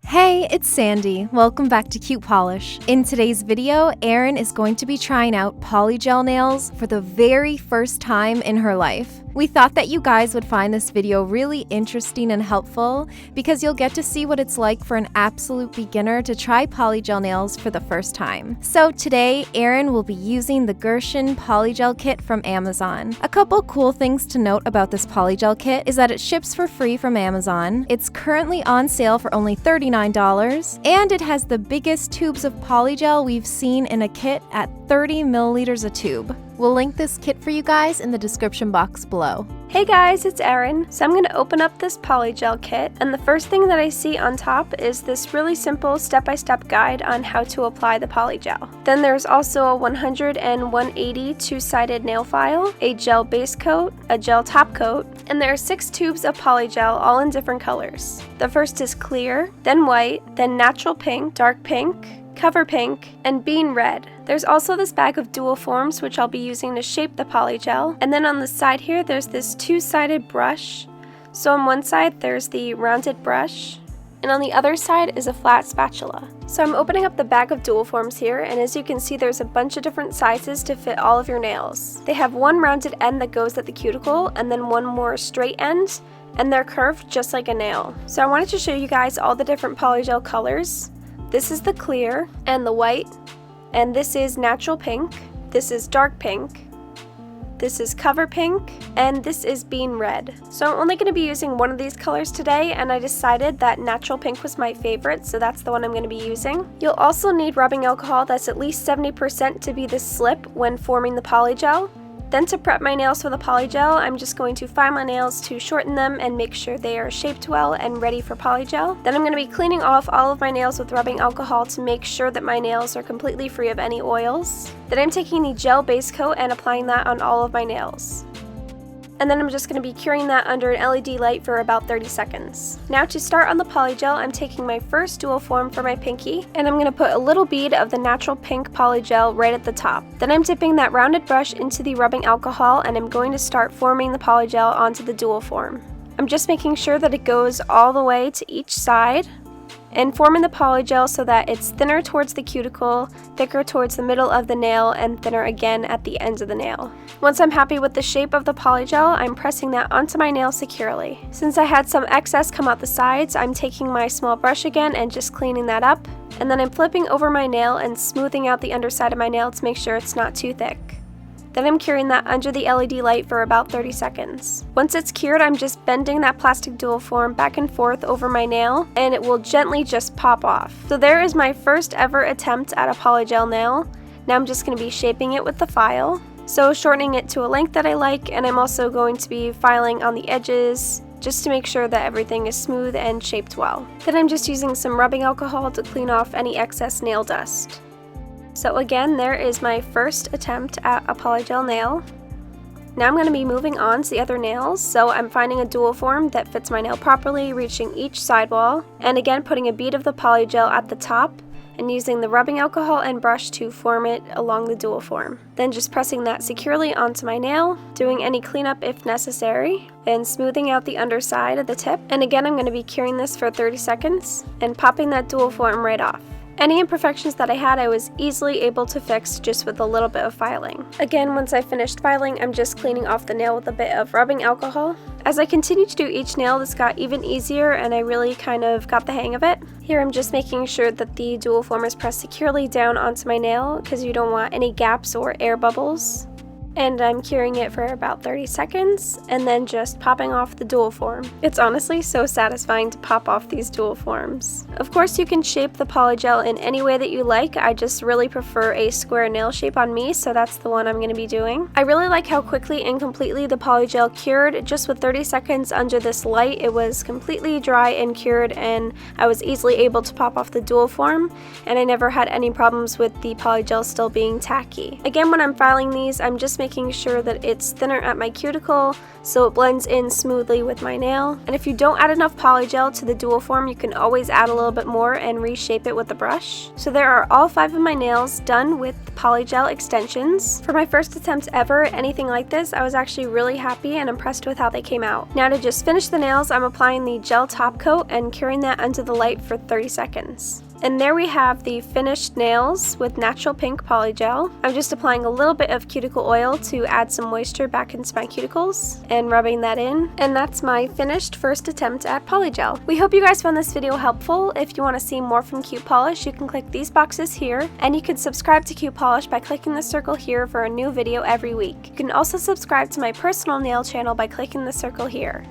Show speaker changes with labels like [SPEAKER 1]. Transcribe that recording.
[SPEAKER 1] Hey, it's Sandy. Welcome back to Cute Polish. In today's video, Erin is going to be trying out polygel nails for the very first time in her life. We thought that you guys would find this video really interesting and helpful because you'll get to see what it's like for an absolute beginner to try polygel nails for the first time. So today, Erin will be using the GERSHION polygel kit from Amazon. A couple cool things to note about this polygel kit is that it ships for free from Amazon. It's currently on sale for only $39, and it has the biggest tubes of polygel we've seen in a kit at 30 milliliters a tube. We'll link this kit for you guys in the description box below.
[SPEAKER 2] Hey guys, it's Erin. So I'm going to open up this polygel kit, and the first thing that I see on top is this really simple step-by-step guide on how to apply the polygel. Then there's also a 100 and 180 two-sided nail file, a gel base coat, a gel top coat, and there are 6 tubes of polygel all in different colors. The first is clear, then white, then natural pink, dark pink, cover pink, and bean red. There's also this bag of dual forms which I'll be using to shape the polygel, and then on the side here there's this two-sided brush. So on one side there's the rounded brush, and on the other side is a flat spatula. So I'm opening up the bag of dual forms here, and as you can see there's a bunch of different sizes to fit all of your nails. They have one rounded end that goes at the cuticle, and then one more straight end, and they're curved just like a nail. So I wanted to show you guys all the different polygel colors. This is the clear and the white, and this is natural pink, this is dark pink, this is cover pink, and this is bean red. So I'm only going to be using one of these colors today, and I decided that natural pink was my favorite, so that's the one I'm going to be using. You'll also need rubbing alcohol that's at least 70% to be the slip when forming the polygel. Then to prep my nails for the polygel, I'm just going to file my nails to shorten them and make sure they are shaped well and ready for polygel. Then I'm going to be cleaning off all of my nails with rubbing alcohol to make sure that my nails are completely free of any oils. Then I'm taking the gel base coat and applying that on all of my nails. And then I'm just going to be curing that under an LED light for about 30 seconds. Now to start on the polygel, I'm taking my first dual form for my pinky, and I'm going to put a little bead of the natural pink polygel right at the top. Then I'm dipping that rounded brush into the rubbing alcohol, and I'm going to start forming the polygel onto the dual form. I'm just making sure that it goes all the way to each side, and forming the polygel so that it's thinner towards the cuticle, thicker towards the middle of the nail, and thinner again at the ends of the nail. Once I'm happy with the shape of the polygel, I'm pressing that onto my nail securely. Since I had some excess come out the sides, I'm taking my small brush again and just cleaning that up, and then I'm flipping over my nail and smoothing out the underside of my nail to make sure it's not too thick. Then I'm curing that under the LED light for about 30 seconds. Once it's cured, I'm just bending that plastic dual form back and forth over my nail, and it will gently just pop off. So there is my first ever attempt at a polygel nail. Now I'm just going to be shaping it with the file. So shortening it to a length that I like, and I'm also going to be filing on the edges just to make sure that everything is smooth and shaped well. Then I'm just using some rubbing alcohol to clean off any excess nail dust. So again, there is my first attempt at a polygel nail. Now I'm going to be moving on to the other nails, so I'm finding a dual form that fits my nail properly, reaching each sidewall, and again putting a bead of the polygel at the top, and using the rubbing alcohol and brush to form it along the dual form. Then just pressing that securely onto my nail, doing any cleanup if necessary, and smoothing out the underside of the tip. And again, I'm going to be curing this for 30 seconds, and popping that dual form right off. Any imperfections that I had, I was easily able to fix just with a little bit of filing. Again, once I finished filing, I'm just cleaning off the nail with a bit of rubbing alcohol. As I continued to do each nail, this got even easier, and I really kind of got the hang of it. Here I'm just making sure that the dual form is pressed securely down onto my nail because you don't want any gaps or air bubbles. And I'm curing it for about 30 seconds and then just popping off the dual form. It's honestly so satisfying to pop off these dual forms. Of course, you can shape the polygel in any way that you like. I just really prefer a square nail shape on me, so that's the one I'm going to be doing. I really like how quickly and completely the polygel cured. Just with 30 seconds under this light, it was completely dry and cured, and I was easily able to pop off the dual form, and I never had any problems with the polygel still being tacky. Again, when I'm filing these, I'm just making making sure that it's thinner at my cuticle so it blends in smoothly with my nail. And if you don't add enough polygel to the dual form, you can always add a little bit more and reshape it with a brush. So there are all 5 of my nails done with polygel extensions. For my first attempt ever at anything like this, I was actually really happy and impressed with how they came out. Now to just finish the nails, I'm applying the gel top coat and curing that under the light for 30 seconds. And there we have the finished nails with natural pink polygel. I'm just applying a little bit of cuticle oil to add some moisture back into my cuticles and rubbing that in. And that's my finished first attempt at polygel. We hope you guys found this video helpful. If you want to see more from Cute Polish, you can click these boxes here, and you can subscribe to Cute Polish by clicking the circle here for a new video every week. You can also subscribe to my personal nail channel by clicking the circle here.